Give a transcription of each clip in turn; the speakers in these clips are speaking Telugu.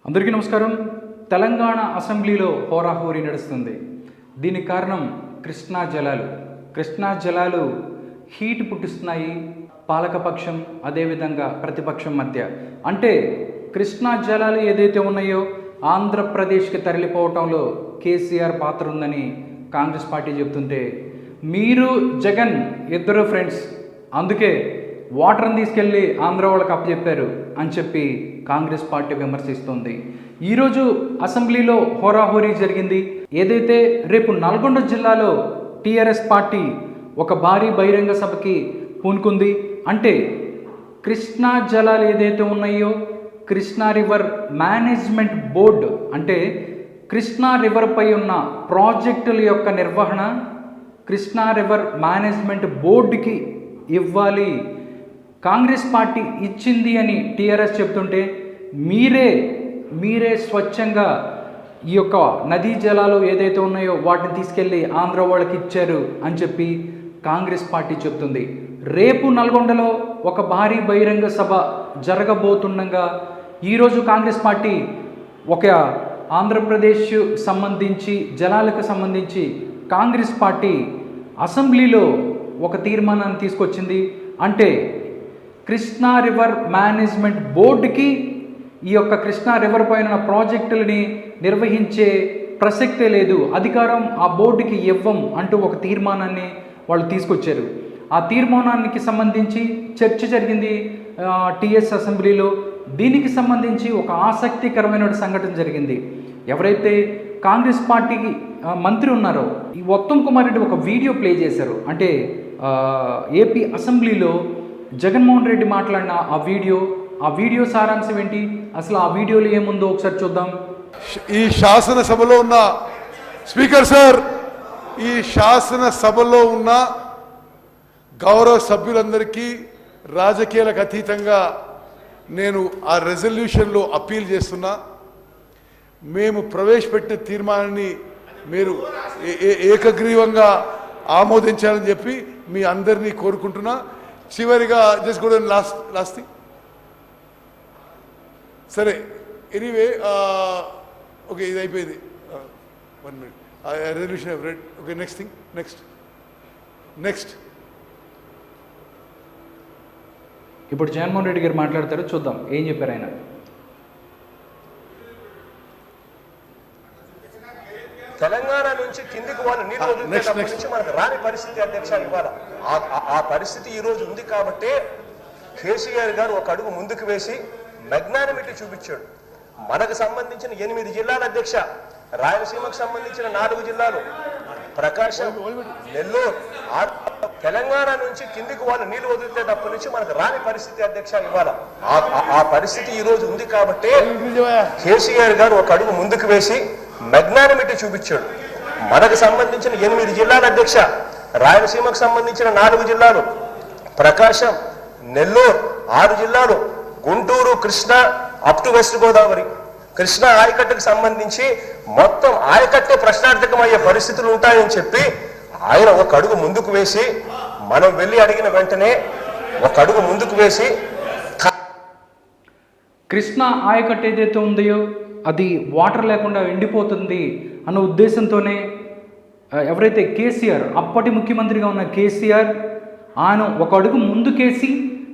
అందరికీ నమస్కారం. తెలంగాణ అసెంబ్లీలో హోరాహోరీ నడుస్తుంది. దీనికి కారణం కృష్ణా జలాలు హీట్ పుట్టిస్తున్నాయి పాలకపక్షం అదేవిధంగా ప్రతిపక్షం మధ్య. అంటే కృష్ణా జలాలు ఏదైతే ఉన్నాయో ఆంధ్రప్రదేశ్కి తరలిపోవటంలో కేసీఆర్ పాత్ర ఉందని కాంగ్రెస్ పార్టీ చెబుతుంటే, మీరు జగన్ ఇద్దరు ఫ్రెండ్స్, అందుకే వాటర్ని తీసుకెళ్ళి ఆంధ్ర వాళ్ళకి అప్పచెప్పారు అని చెప్పి కాంగ్రెస్ పార్టీ విమర్శిస్తుంది. ఈరోజు అసెంబ్లీలో హోరాహోరీ జరిగింది. ఏదైతే రేపు నల్గొండ జిల్లాలో టీఆర్ఎస్ పార్టీ ఒక భారీ బహిరంగ సభకి పూనుకుంది. అంటే కృష్ణా జలాలు ఏదైతే ఉన్నాయో కృష్ణా రివర్ మేనేజ్మెంట్ బోర్డు, అంటే కృష్ణా రివర్ పై ఉన్న ప్రాజెక్టుల యొక్క నిర్వహణ కృష్ణా రివర్ మేనేజ్మెంట్ బోర్డుకి ఇవ్వాలి, కాంగ్రెస్ పార్టీ ఇచ్చింది అని టీఆర్ఎస్ చెప్తుంటే, మీరే స్వచ్ఛంగా ఈ యొక్క నదీ జలాలు ఏదైతే ఉన్నాయో వాటిని తీసుకెళ్ళి ఆంధ్ర వాళ్ళకి ఇచ్చారు అని చెప్పి కాంగ్రెస్ పార్టీ చెప్తుంది. రేపు నల్గొండలో ఒక భారీ బహిరంగ సభ జరగబోతుండగా ఈరోజు కాంగ్రెస్ పార్టీ ఒక ఆంధ్రప్రదేశ్ సంబంధించి జలాలకు సంబంధించి కాంగ్రెస్ పార్టీ అసెంబ్లీలో ఒక తీర్మానాన్ని తీసుకొచ్చింది. అంటే కృష్ణా రివర్ మేనేజ్మెంట్ బోర్డుకి ఈ యొక్క కృష్ణా రివర్ పైన ప్రాజెక్టులని నిర్వహించే ప్రసక్తే లేదు, అధికారం ఆ బోర్డుకి ఇవ్వం అంటూ ఒక తీర్మానాన్ని వాళ్ళు తీసుకొచ్చారు. ఆ తీర్మానానికి సంబంధించి చర్చ జరిగింది టీఎస్ అసెంబ్లీలో. దీనికి సంబంధించి ఒక ఆసక్తికరమైన సంఘటన జరిగింది. ఎవరైతే కాంగ్రెస్ పార్టీకి మంత్రి ఉన్నారో ఈ ఉత్తమ్ కుమార్ రెడ్డి ఒక వీడియో ప్లే చేశారు. అంటే ఏపీ అసెంబ్లీలో జగన్మోహన్ రెడ్డి మాట్లాడిన ఆ వీడియో సారాంశం ఏంటి, అసలు ఆ వీడియోలో ఏముందో ఒకసారి చూద్దాం. ఈ శాసనసభలో ఉన్న స్పీకర్ సార్, ఈ శాసనసభలో ఉన్న గౌరవ సభ్యులందరికీ రాజకీయాలకు అతీతంగా నేను ఆ రెజల్యూషన్లో అప్పీల్ చేస్తున్నా. మేము ప్రవేశపెట్టిన తీర్మానాన్ని మీరు ఏకగ్రీవంగా ఆమోదించాలని చెప్పి మీ అందరినీ కోరుకుంటున్నా. చివరిగా జస్ట్ కూడా లాస్ట్ థింగ్, సరే ఎనీవే ఓకే, ఇది అయిపోయింది. 1 minute resolution I read. Okay, next thing, next ఇప్పుడు జగన్మోహన్ రెడ్డి గారు మాట్లాడతారు, చూద్దాం ఏం చెప్పారు ఆయన. తెలంగాణ నుంచి కిందికి వాళ్ళు నీళ్ళు వదిలినప్పటి నుంచి మనకు రాని పరిస్థితి అధ్యక్ష ఇవాళ ఆ పరిస్థితి ఈ రోజు ఉంది. కాబట్టి కేసీఆర్ గారు ఒక అడుగు ముందుకు వేసి మెగ్నానిమిటీ చూపించాడు. మనకు సంబంధించిన 8 జిల్లాల అధ్యక్ష, రాయలసీమకు సంబంధించిన 4 జిల్లాలు, ప్రకాశం, నెల్లూరు, తెలంగాణ నుంచి కిందికి వాళ్ళు నీళ్లు వదిలితేటప్పటి నుంచి మనకు రాని పరిస్థితి అధ్యక్ష ఇవాళ ఆ పరిస్థితి ఈ రోజు ఉంది. కాబట్టి కేసీఆర్ గారు ఒక అడుగు ముందుకు వేసి మెగ్నానిమిటీ చూపించాడు. మనకు సంబంధించిన 8 జిల్లాల అధ్యక్ష, రాయలసీమకు సంబంధించిన 4 జిల్లాలు, ప్రకాశం, నెల్లూరు 6 జిల్లాలు, Guntur, Krishna up to west Godavari, Krishna ఆయకట్టుకు సంబంధించి మొత్తం ఆయకట్టే ప్రశ్నార్థకమయ్యే పరిస్థితులు ఉంటాయని చెప్పి ఆయన ఒక అడుగు ముందుకు వేసి, మనం వెళ్ళి అడిగిన వెంటనే ఒక అడుగు ముందుకు వేసి కృష్ణా ఆయకట్టు ఏదైతే ఉందో అది వాటర్ లేకుండా ఎండిపోతుంది అన్న ఉద్దేశంతోనే ఎవరైతే కేసీఆర్, అప్పటి ముఖ్యమంత్రిగా ఉన్న కేసీఆర్, ఆయన ఒక అడుగు ముందుకేసి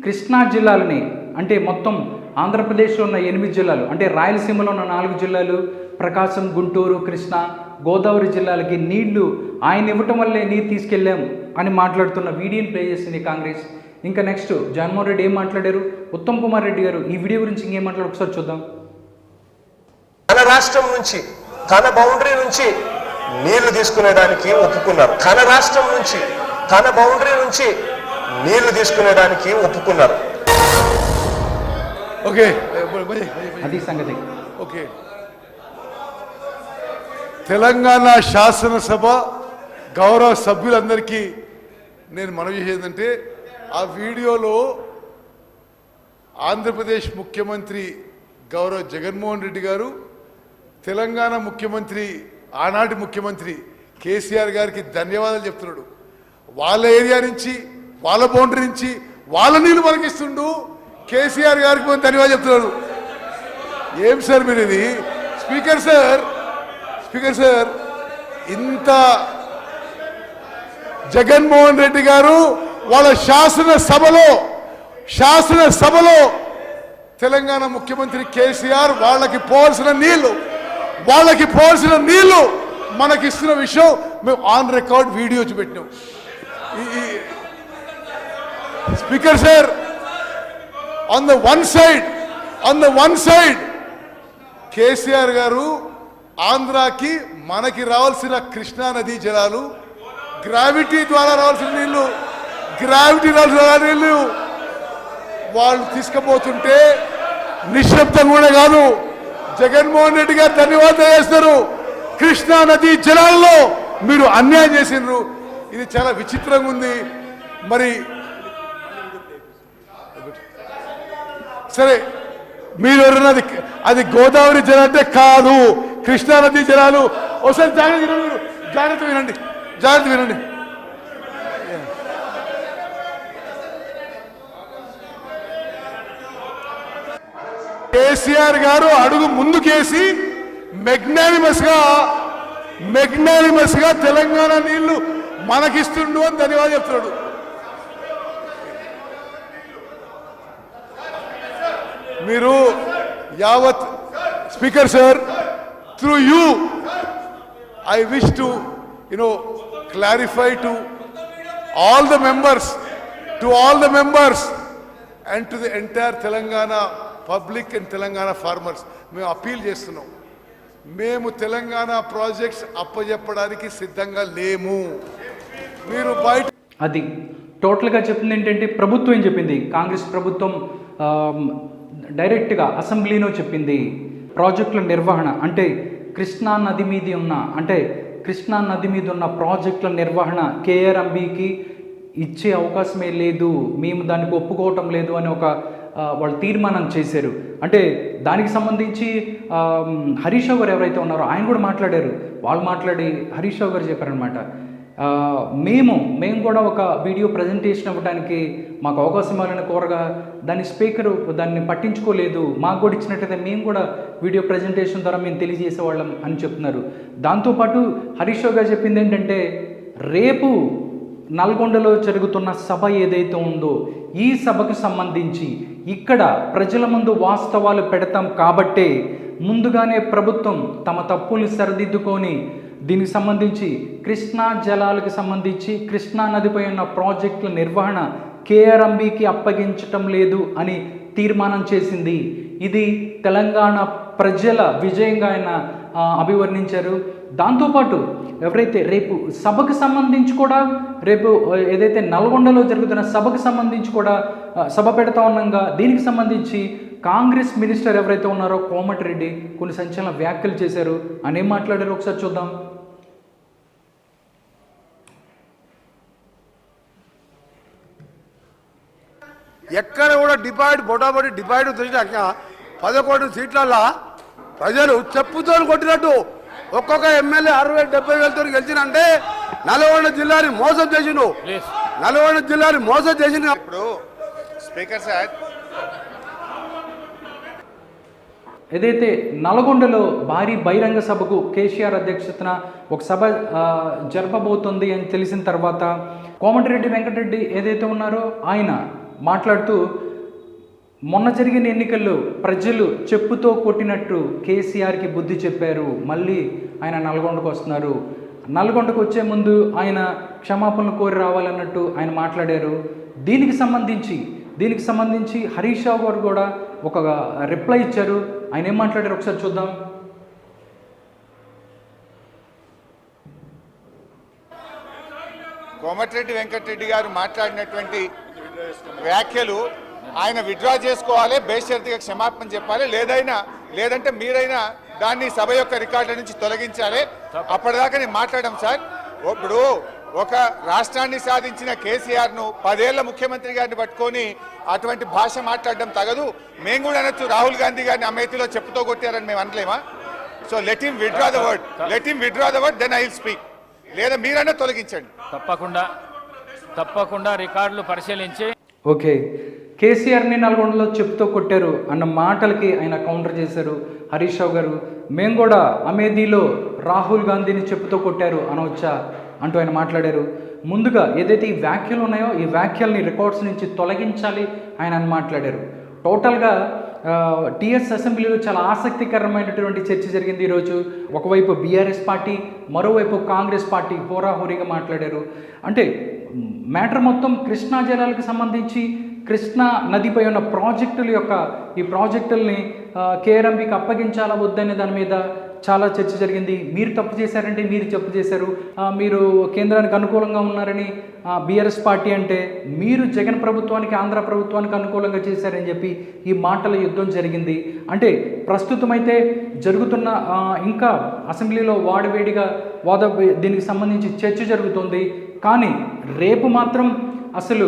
కృష్ణా జిల్లాలని, అంటే మొత్తం ఆంధ్రప్రదేశ్లో ఉన్న 8 జిల్లాలు, అంటే రాయలసీమలో ఉన్న 4 జిల్లాలు, ప్రకాశం, గుంటూరు, కృష్ణా, గోదావరి జిల్లాలకి నీళ్లు ఆయన ఇవ్వటం వల్లే నీరు తీసుకెళ్ళాం అని మాట్లాడుతున్న వీడియోని ప్లే చేసింది కాంగ్రెస్. ఇంకా నెక్స్ట్ జగన్మోహన్ రెడ్డి ఏం మాట్లాడారు, ఉత్తమ్ కుమార్ రెడ్డి గారు ఈ వీడియో గురించి ఇంకేం మాట్లాడారు ఒకసారి చూద్దాం. తన రాష్ట్రం నుంచి, తన బౌండరీ నుంచి నీళ్లు తీసుకునేదానికి ఒప్పుకున్నారు. తన రాష్ట్రం నుంచి, తన బౌండరీ నుంచి నీళ్లు తీసుకునేదానికి ఒప్పుకున్నారు. ఓకే, అది సంగతి. ఓకే, తెలంగాణ శాసనసభ గౌరవ సభ్యులందరికీ నేను మనవి చేసేదంటే, ఆ వీడియోలో ఆంధ్రప్రదేశ్ ముఖ్యమంత్రి గౌరవ జగన్మోహన్ రెడ్డి గారు తెలంగాణ ముఖ్యమంత్రి, ఆనాటి ముఖ్యమంత్రి కేసీఆర్ గారికి ధన్యవాదాలు చెప్తున్నాడు. వాళ్ళ ఏరియా నుంచి, వాళ్ళ బౌండరీ నుంచి వాళ్ళ నీళ్ళు మనకిస్తుండు. కేసీఆర్ గారికి ధన్యవాదాలు చెప్తున్నారు. ఏం సార్ మీరు ఇది? స్పీకర్ సార్, ఇంత జగన్మోహన్ రెడ్డి గారు వాళ్ళ శాసనసభలో తెలంగాణ ముఖ్యమంత్రి కేసీఆర్ వాళ్ళకి పోవాల్సిన నీళ్లు మనకిస్తున్న విషయం మేము ఆన్ రికార్డ్ వీడియో చూపెట్టినాం. Speaker sir, on the one side KCR garu ఆంధ్రాకి మనకి రావాల్సిన కృష్ణా నదీ జలాలు, గ్రావిటీ ద్వారా రావాల్సిన నీళ్లు వాళ్ళు తీసుకుపోతుంటే నిశ్శబ్దం కూడా కాదు, జగన్మోహన్ రెడ్డి గారు ధన్యవాదాలు చేస్తారు. కృష్ణా నదీ జలాల్లో మీరు అన్యాయం చేసినారు. ఇది చాలా విచిత్రంగా ఉంది. మరి సరే, మీరు ఎవరన్నది అది గోదావరి జలం అంటే కాదు, కృష్ణా నదీ జలాలు. ఒకసారి జాగ్రత్త వినండి. కేసీఆర్ గారు అడుగు ముందుకేసి మెగ్నానిమస్ గా తెలంగాణ నీళ్లు మనకిస్తుండు అని ధన్యవాదాలు చెప్తున్నాడు. మీరు యావత్ speaker sir, through you I wish to clarify to all the members and to the entire Telangana public and Telangana farmers, మేము అప్పీల్ చేస్తున్నాం. మేము తెలంగాణ ప్రాజెక్ట్స్ అప్పజెప్పడానికి సిద్ధంగా లేము. మీరు బయట అది టోటల్గా చెప్పింది ఏంటంటే, ప్రభుత్వం ఏం చెప్పింది, కాంగ్రెస్ ప్రభుత్వం డైరెక్ట్గా అసెంబ్లీలో చెప్పింది, ప్రాజెక్టుల నిర్వహణ అంటే కృష్ణా నది మీద ఉన్న ప్రాజెక్టుల నిర్వహణ కేఆర్ఎంబీకి ఇచ్చే అవకాశమే లేదు, మేము దానికి ఒప్పుకోవటం లేదు అని వాళ్ళు తీర్మానం చేశారు. అంటే దానికి సంబంధించి హరీష్ రావు గారు ఎవరైతే ఉన్నారో ఆయన కూడా మాట్లాడారు. వాళ్ళు మాట్లాడి హరీష్ రావు గారు చెప్పారనమాట, మేము కూడా ఒక వీడియో ప్రజెంటేషన్ ఇవ్వడానికి మాకు అవకాశం ఇవ్వాలని కోరగా దాని స్పీకరు దాన్ని పట్టించుకోలేదు, మాకు కూడా ఇచ్చినట్టయితే మేము కూడా వీడియో ప్రజెంటేషన్ ద్వారా మేము తెలియజేసేవాళ్ళం అని చెప్తున్నారు. దాంతోపాటు హరీష్ రావు గారు చెప్పింది ఏంటంటే, రేపు నల్గొండలో జరుగుతున్న సభ ఏదైతే ఉందో ఈ సభకు సంబంధించి ఇక్కడ ప్రజల ముందు వాస్తవాలు పెడతాం కాబట్టే ముందుగానే ప్రభుత్వం తమ తప్పులు సరిదిద్దుకొని దీనికి సంబంధించి కృష్ణా జలాలకు సంబంధించి కృష్ణా నదిపై ఉన్న ప్రాజెక్టుల నిర్వహణ కేఆర్ఎంబీకి అప్పగించటం లేదు అని తీర్మానం చేసింది. ఇది తెలంగాణ ప్రజల విజయంగా ఆయన అభివర్ణించారు. దాంతోపాటు ఎవరైతే రేపు సభకు సంబంధించి కూడా రేపు ఏదైతే నల్గొండలో జరుగుతున్న సభకు సంబంధించి కూడా సభ పెడతా ఉన్నాగా దీనికి సంబంధించి కాంగ్రెస్ మినిస్టర్ ఎవరైతే ఉన్నారో కోమటిరెడ్డి కొన్ని సంచలన వ్యాఖ్యలు చేశారు. ఆయన ఏం మాట్లాడారో ఒకసారి చూద్దాం. ఎక్కడ కూడా బొటాబొటి డిపాయిడ్ తెచ్చినాక 11 సీట్లల్లో ప్రజలు చెప్పుతో కొట్టినట్టు ఒక్కొక్క ఎమ్మెల్యే 60-70 వేలతో గెలిచినంటే నల్గొండ జిల్లాని మోసం చేసిండు. ఇప్పుడు స్పీకర్ సార్, ఏదైతే నల్గొండలో భారీ బహిరంగ సభకు కేసీఆర్ అధ్యక్షతన ఒక సభ జరపబోతుంది అని తెలిసిన తర్వాత కోమటిరెడ్డి వెంకటరెడ్డి ఏదైతే ఉన్నారో ఆయన మాట్లాడుతూ, మొన్న జరిగిన ఎన్నికల్లో ప్రజలు చెప్పుతో కొట్టినట్టు కేసీఆర్కి బుద్ధి చెప్పారు, మళ్ళీ ఆయన నల్గొండకు వస్తున్నారు, నల్గొండకు వచ్చే ముందు ఆయన క్షమాపణలు కోరి రావాలన్నట్టు ఆయన మాట్లాడారు. దీనికి సంబంధించి హరీష్ రావు గారు కూడా ఒక రిప్లై ఇచ్చారు. ఆయన ఏం మాట్లాడారు ఒకసారి చూద్దాం. కోమటిరెడ్డి వెంకటరెడ్డి గారు మాట్లాడినటువంటి వ్యాఖ్యలు ఆయన విత్డ్రా చేసుకోవాలి, బేషరతుగా క్షమాపణ చెప్పాలి, లేదంటే మీరైనా దాన్ని సభ యొక్క రికార్డుల నుంచి తొలగించాలి. అప్పటిదాకా నేను మాట్లాడడం సార్. ఇప్పుడు ఒక రాష్ట్రాన్ని సాధించిన కేసీఆర్ను 10 ఏళ్ల ముఖ్యమంత్రి గారిని పట్టుకొని అటువంటి భాష మాట్లాడడం తగదు. మేము కూడా అనొచ్చు, రాహుల్ గాంధీ గారిని అమేథీలో చెప్పుతో కొట్టారని మేము అనలేమా? So let him withdraw the word, then I will speak. లేదా మీరైనా తొలగించండి. తప్పకుండా రికార్డులు పరిశీలించి. ఓకే, కేసీఆర్ని నల్గొండలో చెప్తూ కొట్టారు అన్న మాటలకి ఆయన కౌంటర్ చేశారు. హరీష్ రావు గారు మేము కూడా అమేథీలో రాహుల్ గాంధీని చెప్పుతూ కొట్టారు అనవచ్చా అంటూ ఆయన మాట్లాడారు. ముందుగా ఏదైతే ఈ వ్యాఖ్యలు ఉన్నాయో ఈ వ్యాఖ్యల్ని రికార్డ్స్ నుంచి తొలగించాలి ఆయన అని మాట్లాడారు. టోటల్గా టీఎస్ అసెంబ్లీలో చాలా ఆసక్తికరమైనటువంటి చర్చ జరిగింది ఈరోజు. ఒకవైపు బీఆర్ఎస్ పార్టీ, మరోవైపు కాంగ్రెస్ పార్టీ హోరాహోరీగా మాట్లాడారు. అంటే మ్యాటర్ మొత్తం కృష్ణా జలాలకు సంబంధించి కృష్ణా నదిపై ఉన్న ఈ ప్రాజెక్టుల్ని కేఆర్ఎంబీకి అప్పగించాలా వద్దనే దాని మీద చాలా చర్చ జరిగింది. మీరు తప్పు చేశారంటే మీరు తప్పు చేశారు, మీరు కేంద్రానికి అనుకూలంగా ఉన్నారని బీఆర్ఎస్ పార్టీ అంటే, మీరు జగన్ ప్రభుత్వానికి ఆంధ్ర ప్రభుత్వానికి అనుకూలంగా చేశారని చెప్పి ఈ మాటల యుద్ధం జరిగింది. అంటే ప్రస్తుతం అయితే జరుగుతున్న ఇంకా అసెంబ్లీలో వాడివేడిగా దీనికి సంబంధించి చర్చ జరుగుతుంది. కానీ రేపు మాత్రం అసలు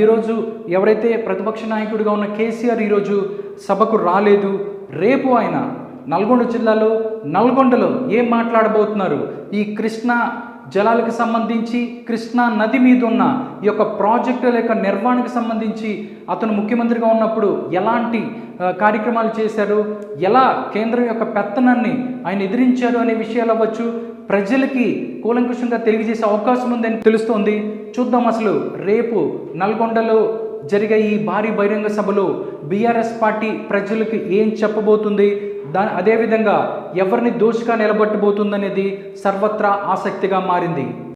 ఈరోజు ఎవరైతే ప్రతిపక్ష నాయకుడిగా ఉన్న కేసీఆర్ ఈరోజు సభకు రాలేదు. రేపు ఆయన నల్గొండ జిల్లాలో నల్గొండలో ఏం మాట్లాడబోతున్నారు, ఈ కృష్ణా జలాలకు సంబంధించి కృష్ణా నది మీద ఉన్న ఈ యొక్క ప్రాజెక్టుల యొక్క నిర్వహణకు సంబంధించి అతను ముఖ్యమంత్రిగా ఉన్నప్పుడు ఎలాంటి కార్యక్రమాలు చేశారు, ఎలా కేంద్రం యొక్క పెత్తనాన్ని ఆయన ఎదిరించారు అనే విషయాలు అవ్వచ్చు ప్రజలకి కూలంకుషంగా తెలియజేసే అవకాశం ఉందని తెలుస్తోంది. చూద్దాం అసలు రేపు నల్గొండలో జరిగే ఈ భారీ బహిరంగ సభలో బీఆర్ఎస్ పార్టీ ప్రజలకు ఏం చెప్పబోతుంది, అదేవిధంగా ఎవరిని దోషిగా నిలబెట్టబోతుందనేది సర్వత్రా ఆసక్తిగా మారింది.